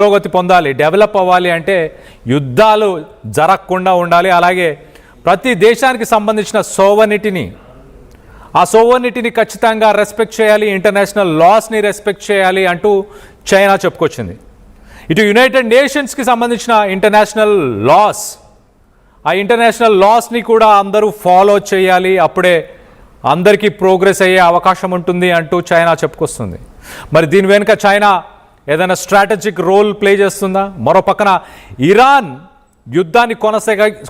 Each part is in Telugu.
పురోగతి పొందాలి, డెవలప్ అవ్వాలి అంటే యుద్ధాలు జరగకుండా ఉండాలి. అలాగే ప్రతి దేశానికి సంబంధించిన సోవర్నిటీని ఖచ్చితంగా రెస్పెక్ట్ చేయాలి, ఇంటర్నేషనల్ లాస్ని రెస్పెక్ట్ చేయాలి అంటూ చైనా చెప్పుకొచ్చింది. ఇటు యునైటెడ్ నేషన్స్కి సంబంధించిన ఇంటర్నేషనల్ లాస్, ఆ ఇంటర్నేషనల్ లాస్ని కూడా అందరూ ఫాలో చేయాలి, అప్పుడే అందరికీ ప్రోగ్రెస్ అయ్యే అవకాశం ఉంటుంది అంటూ చైనా చెప్పుకొస్తుంది. మరి దీని వెనుక చైనా ఏదైనా స్ట్రాటజిక్ రోల్ ప్లే చేస్తుందా? మరో పక్కన ఇరాన్ యుద్ధాన్ని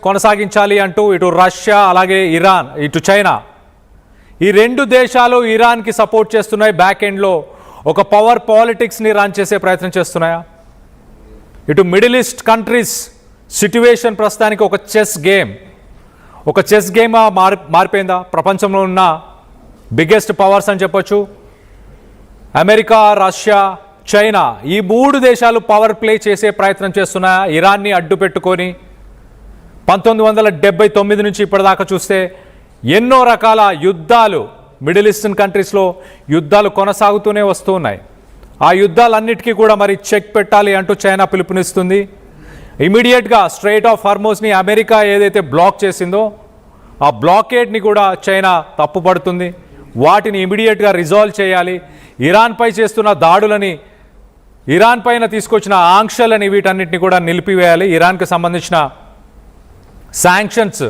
కొనసాగించాలి అంటూ ఇటు రష్యా అలాగే ఇరాన్ ఇటు చైనా ఈ రెండు దేశాలు ఇరాన్కి సపోర్ట్ చేస్తున్నాయి. బ్యాక్ ఎండ్లో ఒక పవర్ పాలిటిక్స్ని రన్ చేసే ప్రయత్నం చేస్తున్నాయా? ఇటు మిడిల్ ఈస్ట్ కంట్రీస్ సిట్యువేషన్ ప్రస్తుతానికి ఒక చెస్ గేమ్ మారిపోయిందా? ప్రపంచంలో ఉన్న బిగ్గెస్ట్ పవర్స్ అని చెప్పొచ్చు, అమెరికా, రష్యా, చైనా, ఈ మూడు దేశాలు పవర్ ప్లే చేసే ప్రయత్నం చేస్తున్నాయా ఇరాన్ని అడ్డు పెట్టుకొని? 1979 నుంచి ఇప్పటిదాకా చూస్తే ఎన్నో రకాల యుద్ధాలు మిడిల్ ఈస్టర్న్ కంట్రీస్లో యుద్ధాలు కొనసాగుతూనే వస్తూ ఉన్నాయి. ఆ యుద్ధాలన్నిటికీ కూడా మరి చెక్ పెట్టాలి అంటూ చైనా పిలుపునిస్తుంది. ఇమీడియట్గా స్ట్రెయిట్ ఆఫ్ హార్మోజ్ని అమెరికా ఏదైతే బ్లాక్ చేసిందో ఆ బ్లాకేడ్ని కూడా చైనా తప్పుపడుతుంది. వాటిని ఇమీడియట్గా రిజాల్వ్ చేయాలి. ఇరాన్పై చేస్తున్న దాడులని, ఇరాన్ పైన తీసుకొచ్చిన ఆంక్షలని వీటన్నిటిని కూడా నిలిపివేయాలి. ఇరాన్కి సంబంధించిన శాంక్షన్స్,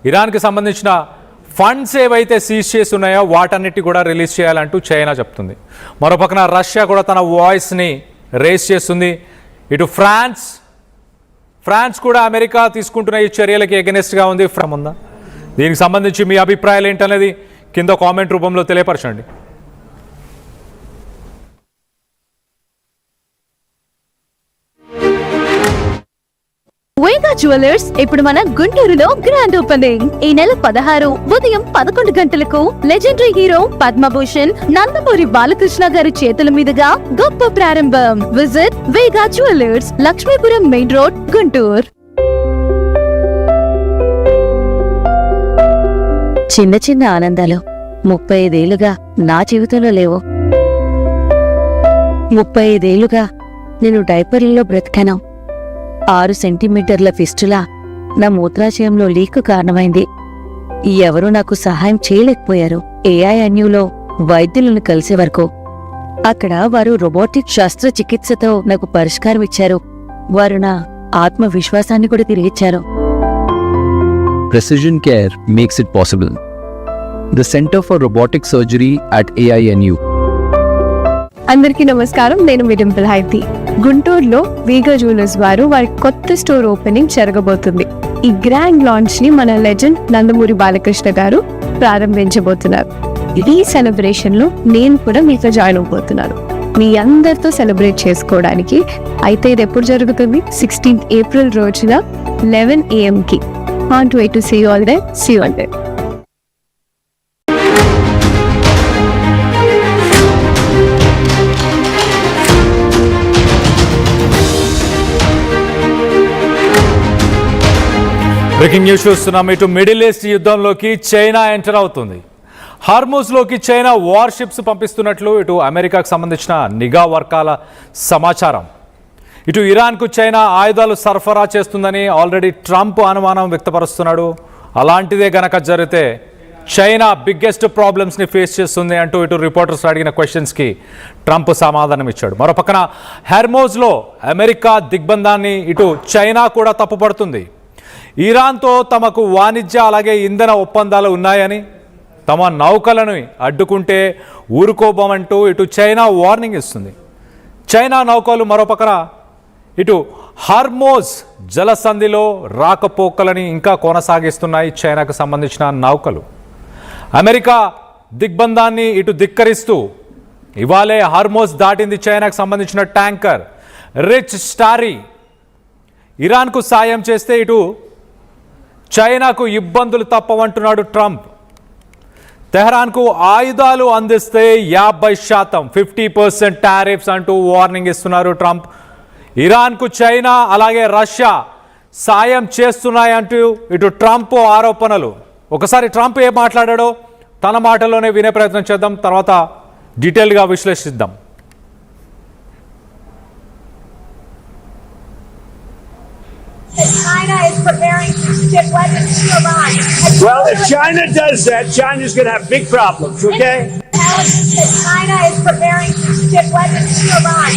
ఇరాన్కి సంబంధించిన ఫండ్స్ ఏవైతే సీజ్ చేసి ఉన్నాయో వాటన్నిటి కూడా రిలీజ్ చేయాలంటూ చైనా చెప్తుంది. మరోపక్కన రష్యా కూడా తన వాయిస్ని రేస్ చేస్తుంది. ఇటు ఫ్రాన్స్ కూడా అమెరికా తీసుకుంటున్న ఈ చర్యలకి ఎగనెస్ట్గా ఉంది. ఉందా? దీనికి సంబంధించి మీ అభిప్రాయాలు ఏంటనేది కింద కామెంట్ రూపంలో తెలియపరచండి. వేగా జ్యువెలర్స్ ఇప్పుడు మన గుంటూరులో గ్రాండ్ ఓపెనింగ్. ఈ నెల 16 ఉదయం 11 గంటలకు లెజెండరీ హీరో పద్మభూషణ్ నందమూరి బాలకృష్ణ గారి చేతుల మీదుగా గొప్ప ప్రారంభం. విజిట్ వేగా jewellers, Lakshmipuram main road, Guntur. చిన్న చిన్న ఆనందాలు 35 ఏళ్లుగా నా జీవితంలో లేవు. 35 ఏళ్లుగా నేను డైపర్లలో బ్రతికాను. 6 సెంటీమీటర్ల ఫిస్టులా నా మూత్రాశయంలో లీక్ కారణమైంది. ఎవరూ నాకు సహాయం చేయలేకపోయారు. ఏఐఎన్యూలో వైద్యులను కలిసే వరకు అక్కడ వారు రోబోటిక్ శస్త్రచికిత్సతో నాకు పరిష్కారం ఇచ్చారు. వారు నా ఆత్మవిశ్వాసాన్ని కూడా తిరిగిచ్చారు. Precision Care makes it possible. The Center for Robotic Surgery at AINU. అందరికీ నమస్కారం, నేను మీ డింపుల్ హైతి. గుంటూరులో వేగా జ్యువెలర్స్ వారు వారి కొత్త స్టోర్ ఓపెనింగ్ జరగబోతుంది. ఈ గ్రాండ్ లాంచ్ ని మన లెజెండ్ నందమూరి బాలకృష్ణ గారు ప్రారంభించబోతున్నారు. ఈ సెలబ్రేషన్ లో నేను కూడా మీతో జాయిన్ అవబోతున్నాను, మీ అందరితో సెలబ్రేట్ చేసుకోవడానికి. అయితే ఇది ఎప్పుడు జరుగుతుంది? 16th ఏప్రిల్ రోజున 11 AM కి. Can't wait to see you all there. See you all there. Breaking news చూస్తున్నాం. ఇటు మిడిల్ ఈస్ట్ యుద్ధంలోకి చైనా ఎంటర్ అవుతుంది. హార్మూజ్లోకి చైనా వార్ షిప్స్ పంపిస్తున్నట్లు ఇటు అమెరికాకు సంబంధించిన నిఘా వర్గాల సమాచారం. ఇటు ఇరాన్కు చైనా ఆయుధాలు సరఫరా చేస్తుందని ఆల్రెడీ ట్రంప్ అనుమానం వ్యక్తపరుస్తున్నాడు. అలాంటిదే గనక జరిగితే చైనా బిగ్గెస్ట్ ప్రాబ్లమ్స్ని ఫేస్ చేస్తుంది అంటూ ఇటు రిపోర్టర్స్ అడిగిన క్వశ్చన్స్కి ట్రంప్ సమాధానం ఇచ్చాడు. మరో పక్కన హార్మూజ్లో అమెరికా దిగ్బంధాన్ని ఇటు చైనా కూడా తప్పుపడుతుంది. ఇరాన్తో తమకు వాణిజ్య అలాగే ఇంధన ఒప్పందాలు ఉన్నాయని, తమ నౌకలను అడ్డుకుంటే ఊరుకోబోమంటూ ఇటు చైనా వార్నింగ్ ఇస్తుంది. చైనా నౌకలు మరోపక్కన ఇటు హార్మూజ్ జలసంధిలో రాకపోకలని ఇంకా కొనసాగిస్తున్నాయి చైనాకు సంబంధించిన నౌకలు. అమెరికా దిగ్బంధాన్ని ఇటు ధిక్కరిస్తూ ఇవాళే హార్మూజ్ దాటింది చైనాకు సంబంధించిన ట్యాంకర్ రిచ్ స్టారీ. ఇరాన్కు సాయం చేస్తే ఇటు చైనాకు ఇబ్బందులు తప్పవంటున్నాడు ట్రంప్. తెహరాన్కు ఆయుధాలు అందిస్తే 50%, 50% టారిఫ్స్ అంటూ వార్నింగ్ ఇస్తున్నారు ట్రంప్. ఇరాన్కు చైనా అలాగే రష్యా సాయం చేస్తున్నాయంటూ ఇటు ట్రంప్ ఆరోపణలు. ఒకసారి ట్రంప్ ఏం మాట్లాడాడో తన మాటల్లోనే వినే ప్రయత్నం చేద్దాం, తర్వాత డీటెయిల్గా విశ్లేషిద్దాం. preparing to ship weapons to Iran. Well, if China does that, China's going to have big problems, okay? Intelligence that China is preparing to ship weapons to Iran.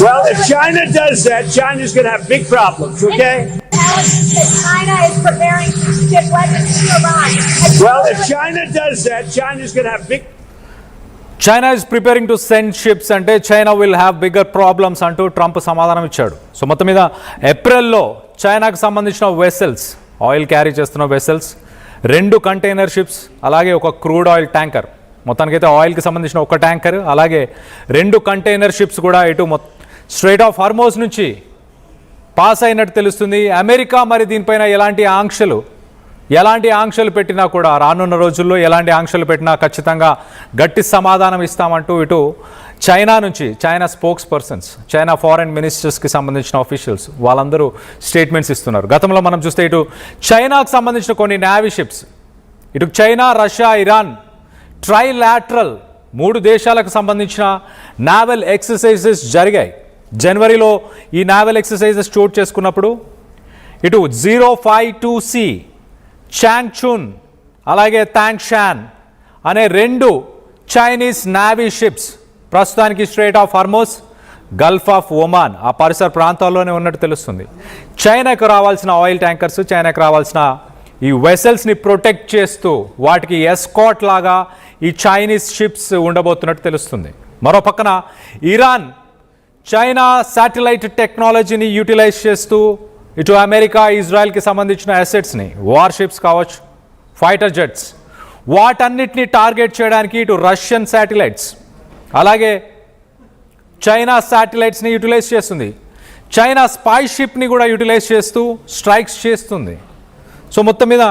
Well, if China does that, China's going to have big problems, okay? Intelligence that China is preparing to ship weapons to Iran. Well, if China does that, China's going to have big China is preparing to send ships అంటే China will have bigger problems అంటూ ట్రంప్ సమాధానం ఇచ్చాడు. సో మొత్తం మీద ఏప్రిల్లో చైనాకు సంబంధించిన వెసెల్స్, ఆయిల్ క్యారీ చేస్తున్న వెసెల్స్, 2 కంటైనర్ షిప్స్, అలాగే ఒక క్రూడ్ ఆయిల్ ట్యాంకర్, మొత్తానికైతే ఆయిల్కి సంబంధించిన ఒక ట్యాంకర్, అలాగే 2 కంటైనర్ షిప్స్ కూడా ఇటు స్ట్రైట్ ఆఫ్ హార్మోజ్ నుంచి పాస్ అయినట్టు తెలుస్తుంది. అమెరికా మరి దీనిపైన ఎలాంటి ఆంక్షలు పెట్టినా కూడా, రానున్న రోజుల్లో ఎలాంటి ఆంక్షలు పెట్టినా ఖచ్చితంగా గట్టి సమాధానం ఇస్తామంటూ ఇటు చైనా నుంచి, China spokespersons, China foreign మినిస్టర్స్కి సంబంధించిన ఆఫీషియల్స్ వాళ్ళందరూ స్టేట్మెంట్స్ ఇస్తున్నారు. గతంలో మనం చూస్తే ఇటు చైనాకు సంబంధించిన కొన్ని నేవీ షిప్స్, ఇటు చైనా, రష్యా, ఇరాన్ ట్రైలాటరల్ 3 దేశాలకు సంబంధించిన నావల్ ఎక్సర్సైజెస్ జరిగాయి. జనవరిలో ఈ నావల్ ఎక్సర్సైజెస్ చోటు చేసుకున్నప్పుడు ఇటు 052C చాంగ్చున్ అలాగే తాంగ్షాన్ అనే 2 చైనీస్ నావీ షిప్స్ ప్రస్తుతానికి straight of Hormuz, Gulf of Oman ఆ పరిసర ప్రాంతాల్లోనే ఉన్నట్టు తెలుస్తుంది. చైనాకు రావాల్సిన ఆయిల్ ట్యాంకర్స్, చైనాకు రావాల్సిన ఈ వెసల్స్ని ప్రొటెక్ట్ చేస్తూ వాటికి ఎస్కాట్ లాగా ఈ చైనీస్ షిప్స్ ఉండబోతున్నట్టు తెలుస్తుంది. మరో పక్కన ఇరాన్ చైనా శాటిలైట్ టెక్నాలజీని యూటిలైజ్ చేస్తూ ఇటు అమెరికా, ఇజ్రాయెల్కి సంబంధించిన అసెట్స్ని, వార్ షిప్స్ కావచ్చు, ఫైటర్ జెట్స్, వాటన్నిటిని టార్గెట్ చేయడానికి ఇటు రష్యన్ శాటిలైట్స్ అలాగే చైనా శాటిలైట్స్ని యూటిలైజ్ చేస్తుంది. చైనా స్పై షిప్ని కూడా యూటిలైజ్ చేస్తూ స్ట్రైక్స్ చేస్తుంది. సో మొత్తం మీద